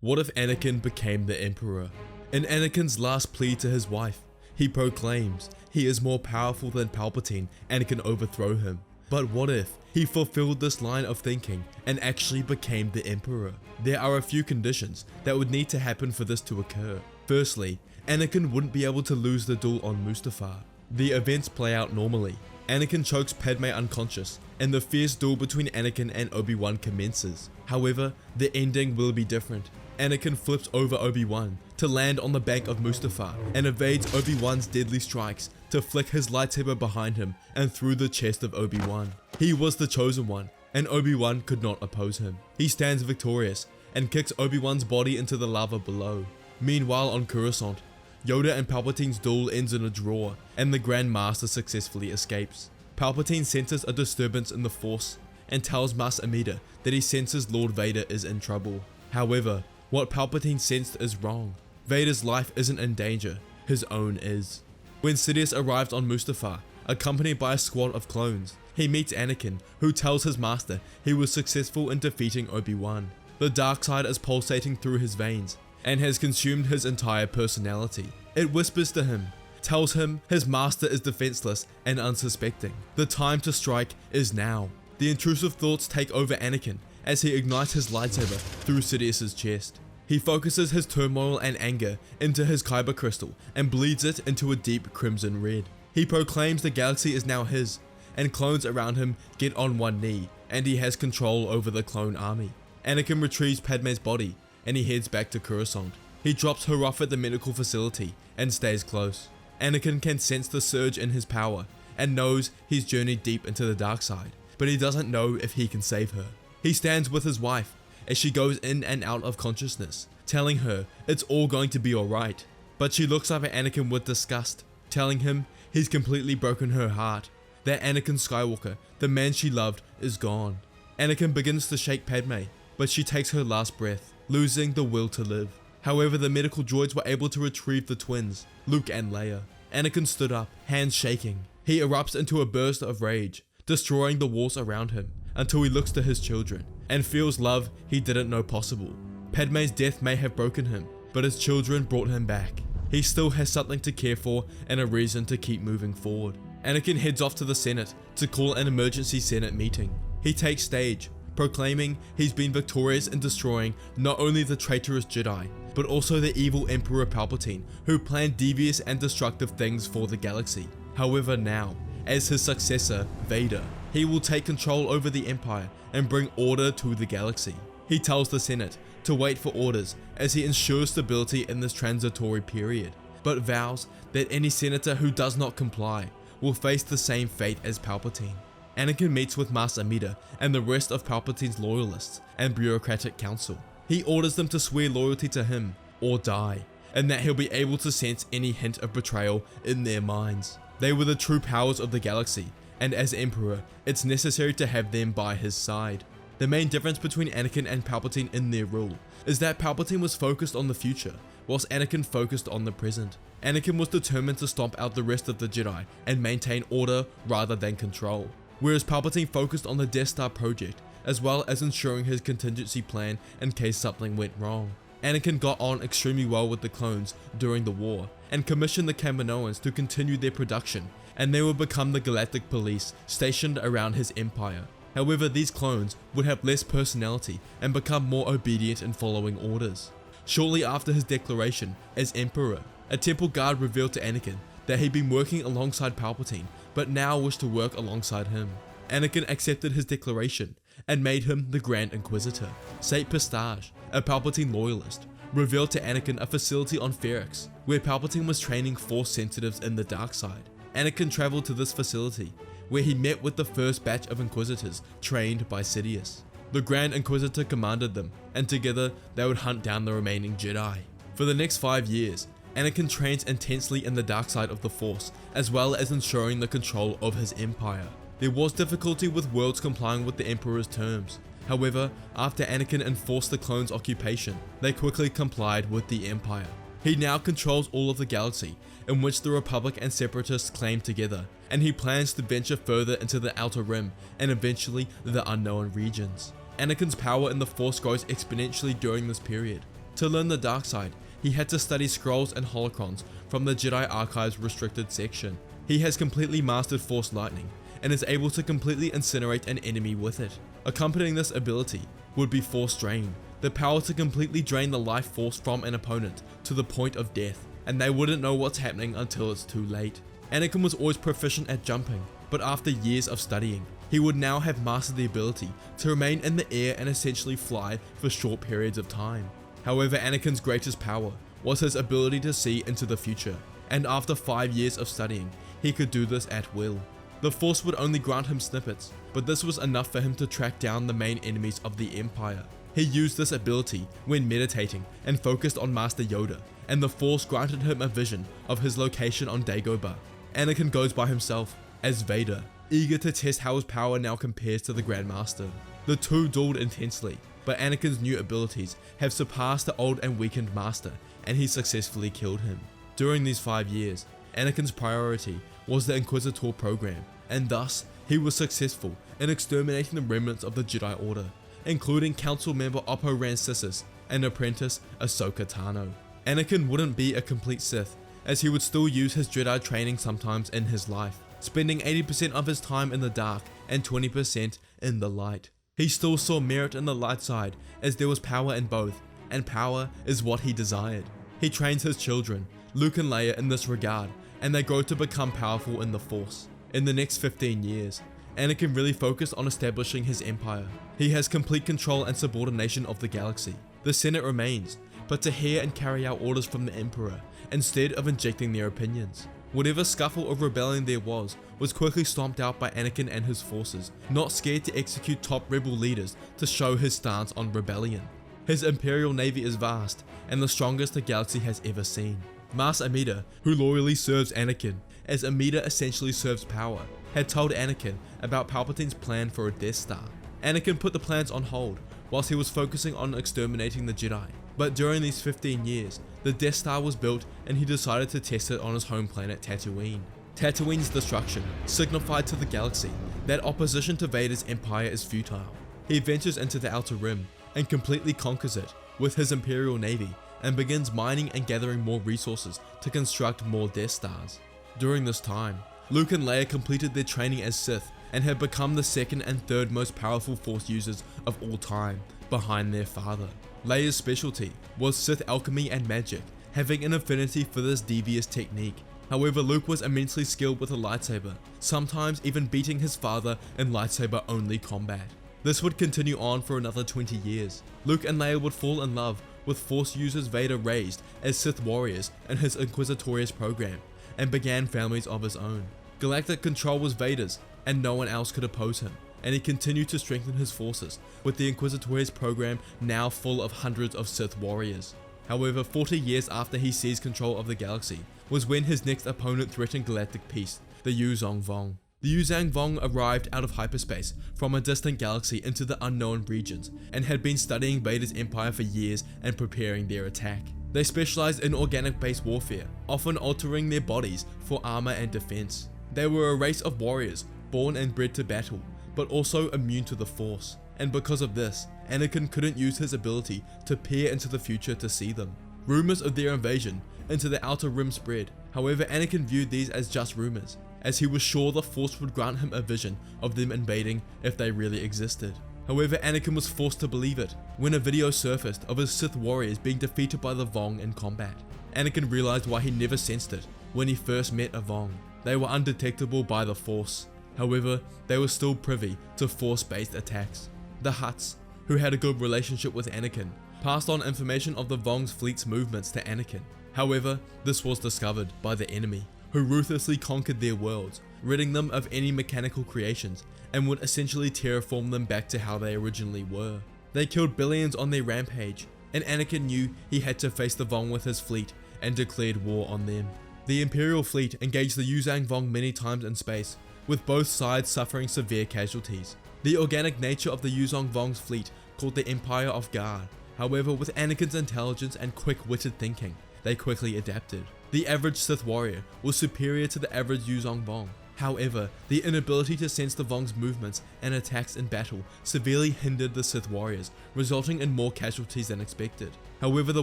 What if Anakin became the Emperor? In Anakin's last plea to his wife, he proclaims he is more powerful than Palpatine and can overthrow him. But what if he fulfilled this line of thinking and actually became the Emperor? There are a few conditions that would need to happen for this to occur. Firstly, Anakin wouldn't be able to lose the duel on Mustafar. The events play out normally. Anakin chokes Padme unconscious, and the fierce duel between Anakin and Obi-Wan commences. However, the ending will be different. Anakin flips over Obi-Wan to land on the bank of Mustafar and evades Obi-Wan's deadly strikes to flick his lightsaber behind him and through the chest of Obi-Wan. He was the chosen one, and Obi-Wan could not oppose him. He stands victorious and kicks Obi-Wan's body into the lava below. Meanwhile on Coruscant, Yoda and Palpatine's duel ends in a draw, and the Grand Master successfully escapes. Palpatine senses a disturbance in the Force and tells Mas Amida that he senses Lord Vader is in trouble. However, what Palpatine sensed is wrong. Vader's life isn't in danger, his own is. When Sidious arrives on Mustafar, accompanied by a squad of clones, he meets Anakin, who tells his master he was successful in defeating Obi-Wan. The dark side is pulsating through his veins and has consumed his entire personality. It whispers to him, tells him his master is defenseless and unsuspecting. The time to strike is now. The intrusive thoughts take over Anakin as he ignites his lightsaber through Sidious's chest. He focuses his turmoil and anger into his kyber crystal and bleeds it into a deep crimson red. He proclaims the galaxy is now his, and clones around him get on one knee, and he has control over the clone army. Anakin retrieves Padme's body, and he heads back to Coruscant. He drops her off at the medical facility and stays close. Anakin can sense the surge in his power and knows he's journeyed deep into the dark side, but he doesn't know if he can save her. He stands with his wife as she goes in and out of consciousness, telling her it's all going to be alright. But she looks up at Anakin with disgust, telling him he's completely broken her heart, that Anakin Skywalker, the man she loved, is gone. Anakin begins to shake Padme, but she takes her last breath, losing the will to live. However, the medical droids were able to retrieve the twins, Luke and Leia. Anakin stood up, hands shaking. He erupts into a burst of rage, destroying the walls around him, until he looks to his children, and feels love he didn't know possible. Padme's death may have broken him, but his children brought him back. He still has something to care for and a reason to keep moving forward. Anakin heads off to the Senate to call an emergency Senate meeting. He takes stage, proclaiming he's been victorious in destroying not only the traitorous Jedi, but also the evil Emperor Palpatine, who planned devious and destructive things for the galaxy. However, now, as his successor, Vader, he will take control over the Empire and bring order to the galaxy. He tells the Senate to wait for orders as he ensures stability in this transitory period, but vows that any senator who does not comply will face the same fate as Palpatine. Anakin meets with Mas Amida and the rest of Palpatine's loyalists and bureaucratic council. He orders them to swear loyalty to him or die, and that he'll be able to sense any hint of betrayal in their minds. They were the true powers of the galaxy, and as Emperor, it's necessary to have them by his side. The main difference between Anakin and Palpatine in their rule is that Palpatine was focused on the future, whilst Anakin focused on the present. Anakin was determined to stomp out the rest of the Jedi and maintain order rather than control, whereas Palpatine focused on the Death Star project, as well as ensuring his contingency plan in case something went wrong. Anakin got on extremely well with the clones during the war, and commissioned the Kaminoans to continue their production, and they would become the galactic police stationed around his empire. However, these clones would have less personality and become more obedient in following orders. Shortly after his declaration as Emperor, a temple guard revealed to Anakin that he'd been working alongside Palpatine, but now wished to work alongside him. Anakin accepted his declaration and made him the Grand Inquisitor. Saint Pistage, a Palpatine loyalist, revealed to Anakin a facility on Ferrix, where Palpatine was training Force sensitives in the dark side. Anakin traveled to this facility, where he met with the first batch of Inquisitors trained by Sidious. The Grand Inquisitor commanded them, and together they would hunt down the remaining Jedi. For the next 5 years, Anakin trains intensely in the dark side of the Force, as well as ensuring the control of his empire. There was difficulty with worlds complying with the Emperor's terms. However, after Anakin enforced the clones' occupation, they quickly complied with the Empire. He now controls all of the galaxy, in which the Republic and Separatists claim together, and he plans to venture further into the Outer Rim and eventually the unknown regions. Anakin's power in the Force grows exponentially during this period. To learn the dark side, he had to study scrolls and holocrons from the Jedi Archive's restricted section. He has completely mastered Force Lightning and is able to completely incinerate an enemy with it. Accompanying this ability would be Force Drain, the power to completely drain the life force from an opponent to the point of death, and they wouldn't know what's happening until it's too late. Anakin was always proficient at jumping, but after years of studying, he would now have mastered the ability to remain in the air and essentially fly for short periods of time. However, Anakin's greatest power was his ability to see into the future, and after 5 years of studying, he could do this at will. The Force would only grant him snippets, but this was enough for him to track down the main enemies of the Empire. He used this ability when meditating and focused on Master Yoda, and the Force granted him a vision of his location on Dagobah. Anakin goes by himself as Vader, eager to test how his power now compares to the Grand Master. The two dueled intensely, but Anakin's new abilities have surpassed the old and weakened Master, and he successfully killed him. During these 5 years, Anakin's priority was the Inquisitor program, and thus he was successful in exterminating the remnants of the Jedi Order, including Council member Oppo Rancisis and apprentice Ahsoka Tano. Anakin wouldn't be a complete Sith, as he would still use his Jedi training sometimes in his life, spending 80% of his time in the dark and 20% in the light. He still saw merit in the light side, as there was power in both, and power is what he desired. He trains his children, Luke and Leia, in this regard, and they grow to become powerful in the Force. In the next 15 years, Anakin really focused on establishing his empire. He has complete control and subordination of the galaxy. The Senate remains, but to hear and carry out orders from the Emperor, instead of injecting their opinions. Whatever scuffle or rebellion there was quickly stomped out by Anakin and his forces, not scared to execute top rebel leaders to show his stance on rebellion. His Imperial Navy is vast, and the strongest the galaxy has ever seen. Mas Amida, who loyally serves Anakin, as Amida essentially serves power, had told Anakin about Palpatine's plan for a Death Star. Anakin put the plans on hold whilst he was focusing on exterminating the Jedi. But during these 15 years, the Death Star was built and he decided to test it on his home planet Tatooine. Tatooine's destruction signified to the galaxy that opposition to Vader's empire is futile. He ventures into the Outer Rim and completely conquers it with his Imperial Navy and begins mining and gathering more resources to construct more Death Stars. During this time, Luke and Leia completed their training as Sith and had become the second and third most powerful Force users of all time, behind their father. Leia's specialty was Sith alchemy and magic, having an affinity for this devious technique. However, Luke was immensely skilled with a lightsaber, sometimes even beating his father in lightsaber-only combat. This would continue on for another 20 years. Luke and Leia would fall in love with Force users Vader raised as Sith warriors in his Inquisitorious program, and began families of his own. Galactic control was Vader's, and no one else could oppose him, and he continued to strengthen his forces, with the Inquisitorious program now full of hundreds of Sith warriors. However, 40 years after he seized control of the galaxy was when his next opponent threatened galactic peace, the Yuzong Vong. The Yuzong Vong arrived out of hyperspace from a distant galaxy into the unknown regions, and had been studying Vader's empire for years and preparing their attack. They specialized in organic-based warfare, often altering their bodies for armor and defense. They were a race of warriors, born and bred to battle, but also immune to the Force, and because of this, Anakin couldn't use his ability to peer into the future to see them. Rumors of their invasion into the Outer Rim spread. However, Anakin viewed these as just rumors, as he was sure the Force would grant him a vision of them invading if they really existed. However, Anakin was forced to believe it when a video surfaced of his Sith warriors being defeated by the Vong in combat. Anakin realized why he never sensed it when he first met a Vong. They were undetectable by the Force. However, they were still privy to Force-based attacks. The Hutts, who had a good relationship with Anakin, passed on information of the Vong's fleet's movements to Anakin. However, this was discovered by the enemy, who ruthlessly conquered their worlds, ridding them of any mechanical creations, and would essentially terraform them back to how they originally were. They killed billions on their rampage, and Anakin knew he had to face the Vong with his fleet and declared war on them. The Imperial fleet engaged the Yuzong Vong many times in space, with both sides suffering severe casualties. The organic nature of the Yuzong Vong's fleet called the Empire of Guard. However, with Anakin's intelligence and quick-witted thinking, they quickly adapted. The average Sith warrior was superior to the average Yuzong Vong, However, the inability to sense the Vong's movements and attacks in battle severely hindered the Sith warriors, resulting in more casualties than expected. However, the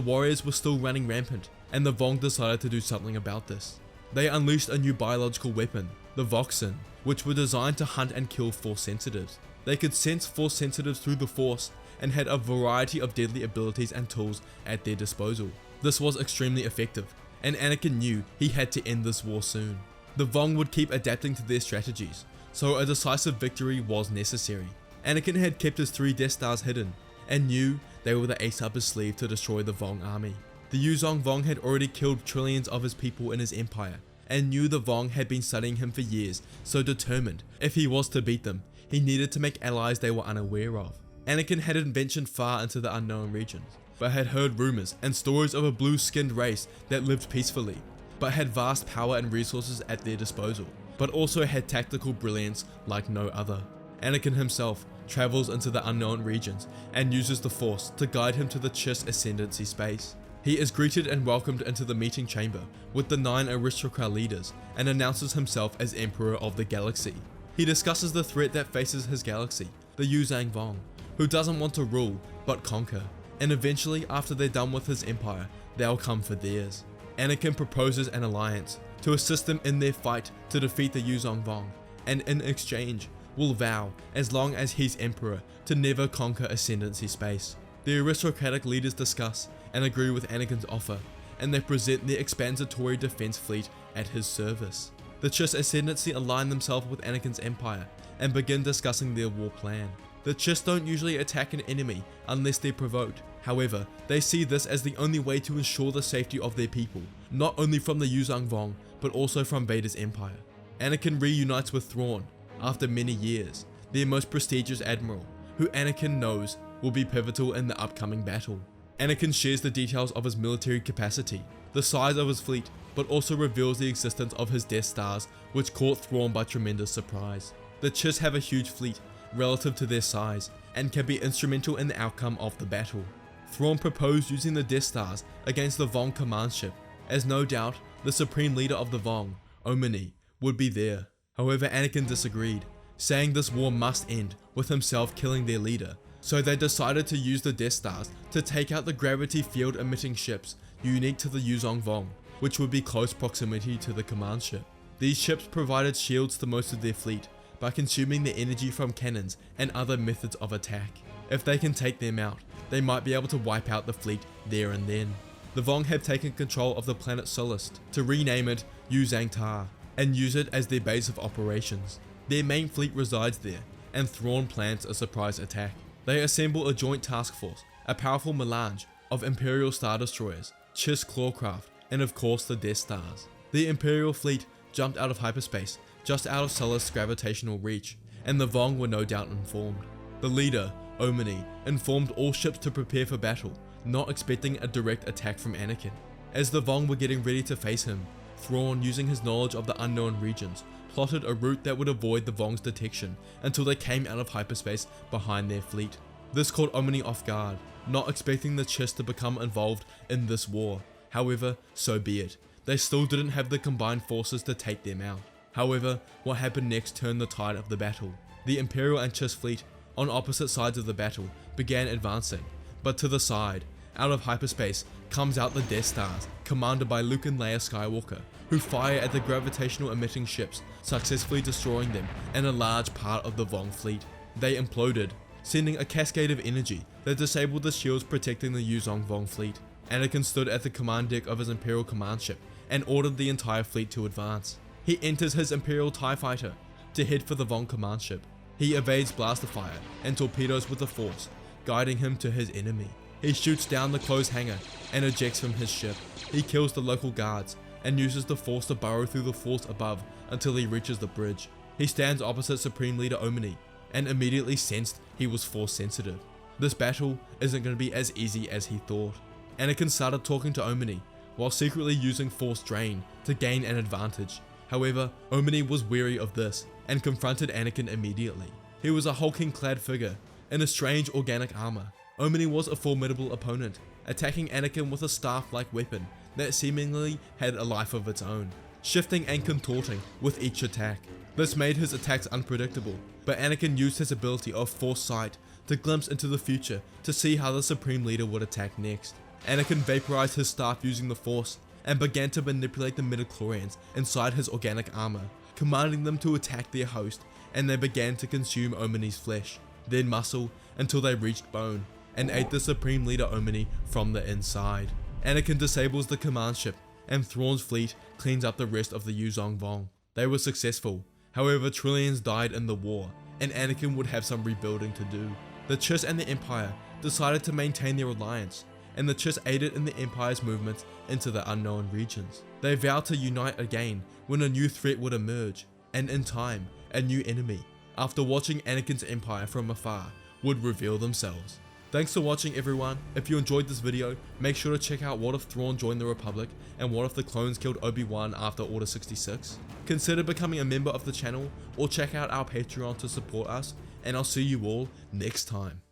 warriors were still running rampant, and the Vong decided to do something about this. They unleashed a new biological weapon, the Voxin, which were designed to hunt and kill Force sensitives. They could sense Force sensitives through the Force, and had a variety of deadly abilities and tools at their disposal. This was extremely effective, and Anakin knew he had to end this war soon. The Vong would keep adapting to their strategies, so a decisive victory was necessary. Anakin had kept his 3 Death Stars hidden, and knew they were the ace up his sleeve to destroy the Vong army. The Yuzong Vong had already killed trillions of his people in his empire, and knew the Vong had been studying him for years, so determined, if he was to beat them, he needed to make allies they were unaware of. Anakin hadn't ventured far into the unknown regions, but had heard rumors and stories of a blue-skinned race that lived peacefully, but had vast power and resources at their disposal, but also had tactical brilliance like no other. Anakin himself travels into the unknown regions and uses the Force to guide him to the Chiss Ascendancy space. He is greeted and welcomed into the meeting chamber with the 9 aristocrat leaders and announces himself as Emperor of the Galaxy. He discusses the threat that faces his galaxy, the Yuzong Vong, who doesn't want to rule but conquer, and eventually after they're done with his empire, they'll come for theirs. Anakin proposes an alliance to assist them in their fight to defeat the Yuzong Vong, and in exchange will vow, as long as he's emperor, to never conquer Ascendancy space. The aristocratic leaders discuss and agree with Anakin's offer, and they present their explanatory defense fleet at his service. The Chiss Ascendancy align themselves with Anakin's empire and begin discussing their war plan. The Chiss don't usually attack an enemy unless they're provoked. However, they see this as the only way to ensure the safety of their people, not only from the Yuzong Vong, but also from Vaders Empire. Anakin reunites with Thrawn after many years, their most prestigious admiral, who Anakin knows will be pivotal in the upcoming battle. Anakin shares the details of his military capacity, the size of his fleet, but also reveals the existence of his Death Stars, which caught Thrawn by tremendous surprise. The Chiss have a huge fleet relative to their size, and can be instrumental in the outcome of the battle. Thrawn proposed using the Death Stars against the Vong command ship, as no doubt the supreme leader of the Vong, Omni, would be there. However, Anakin disagreed, saying this war must end with himself killing their leader, so they decided to use the Death Stars to take out the gravity field emitting ships unique to the Yuzong Vong, which would be close proximity to the command ship. These ships provided shields to most of their fleet by consuming the energy from cannons and other methods of attack. If they can take them out, they might be able to wipe out the fleet there and then. The Vong have taken control of the planet Solist to rename it Yuzang Tar and use it as their base of operations. Their main fleet resides there, and Thrawn plans a surprise attack. They assemble a joint task force, a powerful melange of Imperial Star Destroyers, Chiss Clawcraft, and of course the Death Stars. The Imperial fleet jumped out of hyperspace, just out of Solist's gravitational reach, and the Vong were no doubt informed. The leader, Omni, informed all ships to prepare for battle, not expecting a direct attack from Anakin. As the Vong were getting ready to face him, Thrawn, using his knowledge of the unknown regions, plotted a route that would avoid the Vong's detection until they came out of hyperspace behind their fleet. This caught Omni off guard, not expecting the Chiss to become involved in this war. However, so be it. They still didn't have the combined forces to take them out. However, what happened next turned the tide of the battle. The Imperial and Chiss fleet, on opposite sides of the battle, began advancing, but to the side, out of hyperspace, comes out the Death Stars, commanded by Luke and Leia Skywalker, who fire at the gravitational emitting ships, successfully destroying them and a large part of the Vong fleet. They imploded, sending a cascade of energy that disabled the shields protecting the Yuzong Vong fleet. Anakin stood at the command deck of his Imperial command ship and ordered the entire fleet to advance. He enters his Imperial TIE fighter to head for the Vong command ship. He evades blaster fire and torpedoes with the Force, guiding him to his enemy. He shoots down the closed hangar and ejects from his ship. He kills the local guards and uses the Force to burrow through the Force above until he reaches the bridge. He stands opposite Supreme Leader Omni and immediately sensed he was Force sensitive. This battle isn't going to be as easy as he thought. Anakin started talking to Omni while secretly using Force Drain to gain an advantage. However, Omni was wary of this and confronted Anakin immediately. He was a hulking clad figure in a strange organic armor. Omni was a formidable opponent, attacking Anakin with a staff-like weapon that seemingly had a life of its own. shifting and contorting with each attack. This made his attacks unpredictable, but Anakin used his ability of foresight to glimpse into the future to see how the Supreme Leader would attack next. Anakin vaporized his staff using the Force and began to manipulate the midichlorians inside his organic armor, commanding them to attack their host, and they began to consume Omni's flesh, then muscle, until they reached bone, and ate the Supreme Leader Omni from the inside. Anakin disables the command ship, and Thrawn's fleet cleans up the rest of the Yuzong Vong. They were successful, however trillions died in the war, and Anakin would have some rebuilding to do. The Chiss and the Empire decided to maintain their alliance, and the Chiss aided in the Empire's movements into the unknown regions. They vowed to unite again when a new threat would emerge, and in time, a new enemy, after watching Anakin's Empire from afar, would reveal themselves. Thanks for watching everyone. If you enjoyed this video, make sure to check out What If Thrawn Joined the Republic and What If the Clones Killed Obi-Wan after Order 66. Consider becoming a member of the channel or check out our Patreon to support us, and I'll see you all next time.